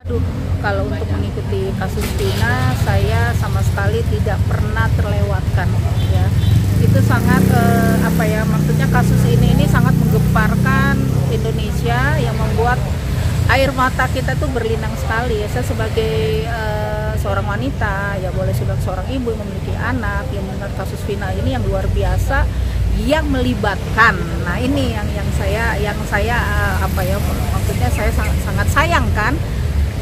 Aduh, kalau untuk mengikuti kasus Vina, saya sama sekali tidak pernah terlewatkan, ya. Itu sangat maksudnya kasus ini sangat menggemparkan Indonesia, yang membuat air mata kita tuh berlinang sekali. Ya, saya sebagai seorang wanita, ya boleh sudah seorang ibu yang memiliki anak, yang mendengar kasus Vina ini yang luar biasa, yang melibatkan. Nah, ini yang saya maksudnya saya sangat sayangkan,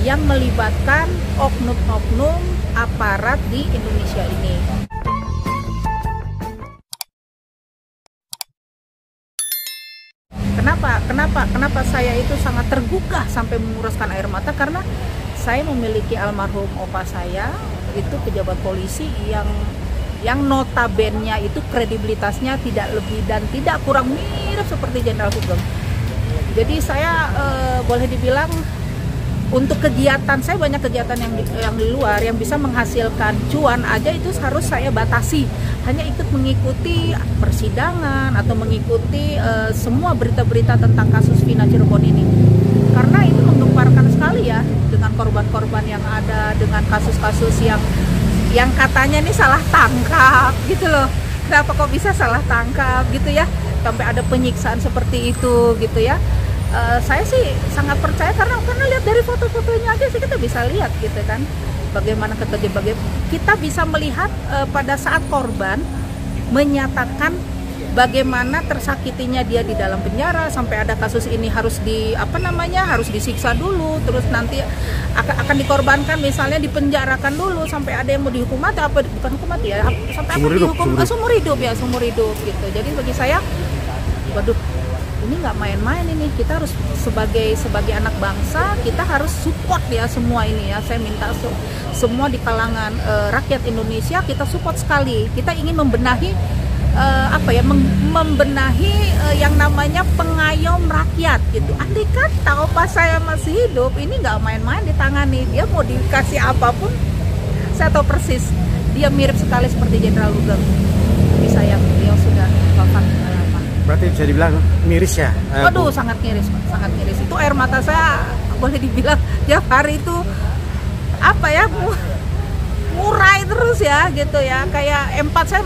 yang melibatkan oknum-oknum aparat di Indonesia ini. Kenapa saya itu sangat tergugah sampai menguraskan air mata, karena saya memiliki almarhum opa saya itu pejabat polisi yang notabene-nya itu kredibilitasnya tidak lebih dan tidak kurang mirip seperti Jenderal Sugeng. Jadi saya boleh dibilang untuk kegiatan saya, banyak kegiatan yang di luar yang bisa menghasilkan cuan aja itu harus saya batasi, hanya ikut mengikuti persidangan atau mengikuti semua berita-berita tentang kasus Vina Cirebon ini, karena itu menggemparkan sekali ya, dengan korban-korban yang ada, dengan kasus-kasus yang katanya ini salah tangkap gitu loh. Kenapa kok bisa salah tangkap gitu ya, sampai ada penyiksaan seperti itu gitu ya. Saya sih sangat percaya karena lihat dari foto-fotonya aja sih kita bisa lihat gitu kan, bagaimana kita bisa melihat pada saat korban menyatakan bagaimana tersakitinya dia di dalam penjara, sampai ada kasus ini harus harus disiksa dulu, terus nanti akan dikorbankan, misalnya dipenjarakan dulu sampai ada yang mau dihukum mati, bukan hukum mati ya, sampai akan dihukum seumur hidup gitu. Jadi bagi saya, waduh, ini nggak main-main ini. Kita harus sebagai anak bangsa, kita harus support ya semua ini ya. Saya minta semua di kalangan rakyat Indonesia, kita support sekali. Kita ingin membenahi membenahi yang namanya pengayom rakyat gitu. Andai kata opa saya masih hidup, ini nggak main-main ditangani. Dia mau dikasih apapun, saya tahu persis dia mirip sekali seperti Jenderal Sugeng. Tapi sayang beliau sudah wafat. Berarti bisa dibilang miris ya? Waduh, sangat miris. Itu air mata saya boleh dibilang tiap hari itu murai terus ya gitu ya. Kayak empat, saya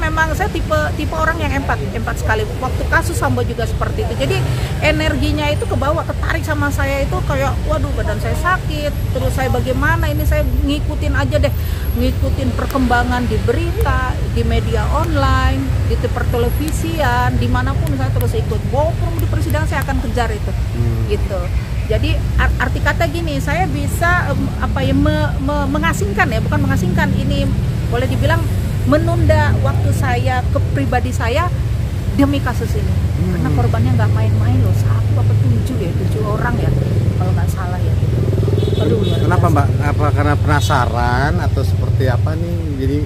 tipe orang yang empat sekali. Waktu kasus Sambo juga seperti itu. Jadi energinya itu kebawa, ketarik sama saya itu kayak waduh, badan saya sakit. Terus saya bagaimana ini, saya ngikutin aja deh, ngikutin perkembangan di berita, di media online, di pertelevisian, dimanapun saya terus ikut. Walaupun di persidangan saya akan kejar itu, gitu. Jadi arti kata gini, saya bisa mengasingkan ya, bukan mengasingkan, ini boleh dibilang menunda waktu saya ke pribadi saya demi kasus ini. Karena korbannya nggak main-main loh, 7 orang ya kalau nggak salah ya. Aduh, kenapa Mbak? Apa karena penasaran atau seperti apa nih? Jadi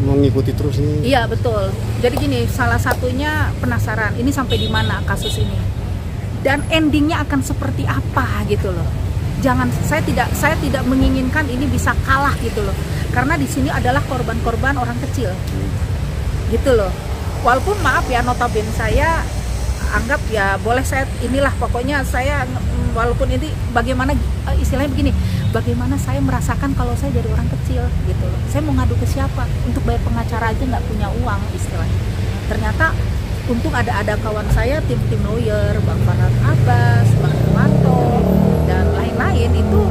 mengikuti terus nih? Iya betul. Jadi gini, salah satunya penasaran. Ini sampai di mana kasus ini? Dan endingnya akan seperti apa gitu loh. Saya tidak menginginkan ini bisa kalah gitu loh. Karena di sini adalah korban-korban orang kecil. Gitu loh. Walaupun maaf ya, notabene saya anggap ya boleh saya pokoknya saya, walaupun ini bagaimana istilahnya begini, bagaimana saya merasakan kalau saya dari orang kecil gitu loh. Saya mau ngadu ke siapa? Untuk bayar pengacara aja nggak punya uang istilahnya. Ternyata untung ada kawan saya, tim lawyer, Bang Farhan Abbas, Bang Irwanto, dan lain-lain itu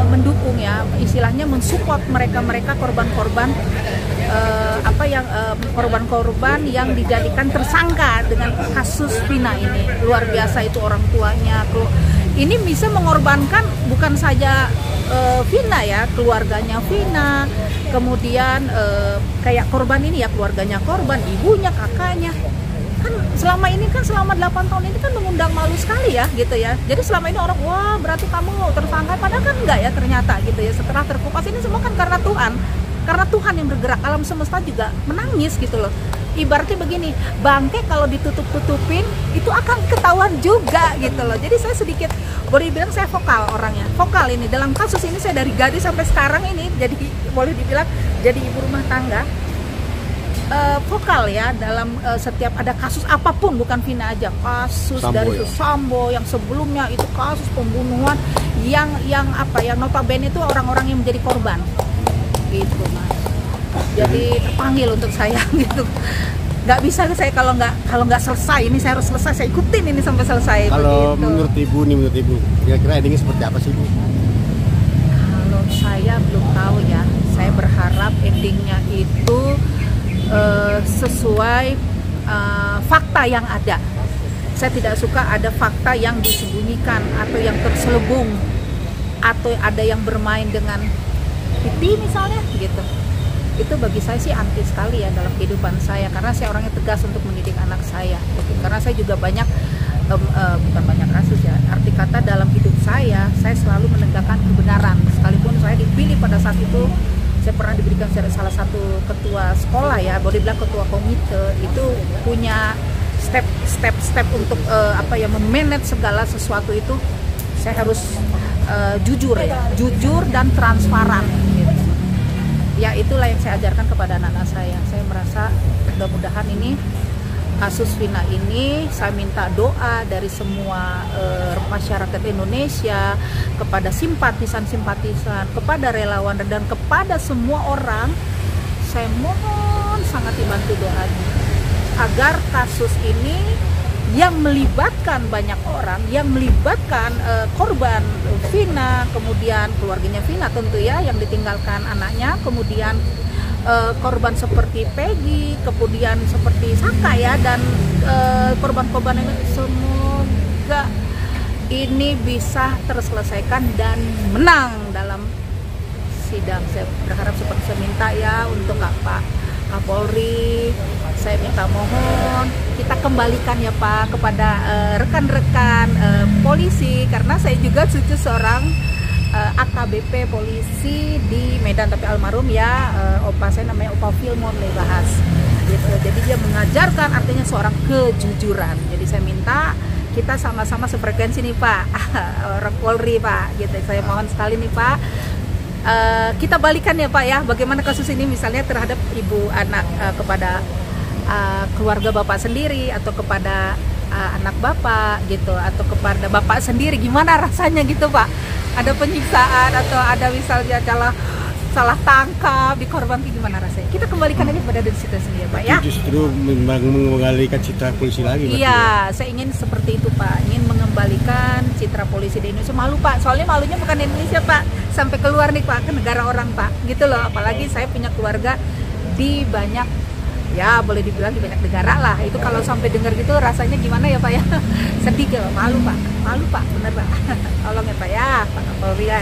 mendukung ya, istilahnya mensupport mereka korban-korban korban-korban yang dijadikan tersangka dengan kasus Vina ini. Luar biasa itu orang tuanya. Ini bisa mengorbankan bukan saja Vina ya, keluarganya Vina, kemudian kayak korban ini ya, keluarganya korban, ibunya, kakaknya. Kan selama 8 tahun ini kan mengundang malu sekali ya gitu ya. Jadi selama ini orang, wah berarti kamu tersangka, padahal kan enggak ya ternyata gitu ya. Setelah terkupas ini semua kan karena Tuhan yang bergerak, alam semesta juga menangis gitu loh. Ibaratnya begini, bangke kalau ditutup-tutupin itu akan ketahuan juga gitu loh. Jadi saya sedikit boleh dibilang saya vokal ini dalam kasus ini. Saya dari gadis sampai sekarang ini jadi boleh dibilang jadi ibu rumah tangga. vokal ya dalam setiap ada kasus apapun, bukan Vina aja, kasus Sambo, dari ya. Sambo yang sebelumnya itu kasus pembunuhan yang notabene itu orang-orang yang menjadi korban gitu Mas. Jadi terpanggil untuk saya gitu. Nggak bisa saya kalau nggak selesai, ini saya harus selesai, saya ikutin ini sampai selesai. Kalau begitu. menurut ibu kira-kira endingnya seperti apa sih Bu? Kalau saya belum tahu ya, saya berharap endingnya itu sesuai fakta yang ada. Saya tidak suka ada fakta yang disembunyikan atau yang terselubung atau ada yang bermain dengan piti misalnya gitu. Itu bagi saya sih anti sekali ya dalam kehidupan saya, karena saya orangnya tegas untuk mendidik anak saya gitu. Karena saya juga banyak bukan banyak kasus ya, arti kata dalam hidup saya selalu menegakkan kebenaran. Sekalipun saya dipilih pada saat itu, saya pernah diberikan salah satu ketua sekolah ya, boleh bilang ketua komite, itu punya step untuk memanage segala sesuatu itu. Saya harus jujur dan transparan gitu. Ya itulah yang saya ajarkan kepada anak-anak saya. Saya merasa mudah-mudahan ini kasus Vina ini, saya minta doa dari semua masyarakat Indonesia, kepada simpatisan-simpatisan, kepada relawan dan kepada semua orang. Saya mohon sangat dibantu doanya agar kasus ini yang melibatkan banyak orang, yang melibatkan korban Vina, kemudian keluarganya Vina tentu ya, yang ditinggalkan anaknya, kemudian korban seperti Peggy, kemudian seperti Saka ya, dan korban-korban ini semoga ini bisa terselesaikan dan menang dalam sidang. Saya berharap seperti saya minta ya untuk Pak Kapolri, saya minta mohon kita kembalikan ya Pak kepada rekan-rekan polisi, karena saya juga cucu seorang AKBP polisi di Medan, tapi almarhum ya, opa saya namanya Opa Filmon Lebahas gitu. Jadi dia mengajarkan artinya seorang kejujuran. Jadi saya minta kita sama-sama sefrekuensi nih Pak, orang Polri Pak gitu. Saya mohon sekali nih Pak, kita balikan ya Pak ya, bagaimana kasus ini misalnya terhadap ibu anak, kepada keluarga Bapak sendiri atau kepada anak Bapak gitu, atau kepada Bapak sendiri, gimana rasanya gitu Pak, ada penyiksaan atau ada misalnya salah tangkap di korban, gimana rasanya, kita kembalikan aja pada diri kita sendiri Pak ya. Justru mengembalikan citra polisi lagi. Iya, saya ingin seperti itu Pak, ingin mengembalikan citra polisi di Indonesia. Malu Pak, soalnya malunya bukan di Indonesia Pak, sampai keluar nih Pak, ke negara orang Pak gitu loh. Apalagi saya punya keluarga di banyak, ya boleh dibilang di banyak negara lah. Itu kalau sampai dengar gitu rasanya gimana ya Pak ya, sedih gitu, malu Pak, bener Pak. Tolong ya Pak ya, Pak Kapolri ya.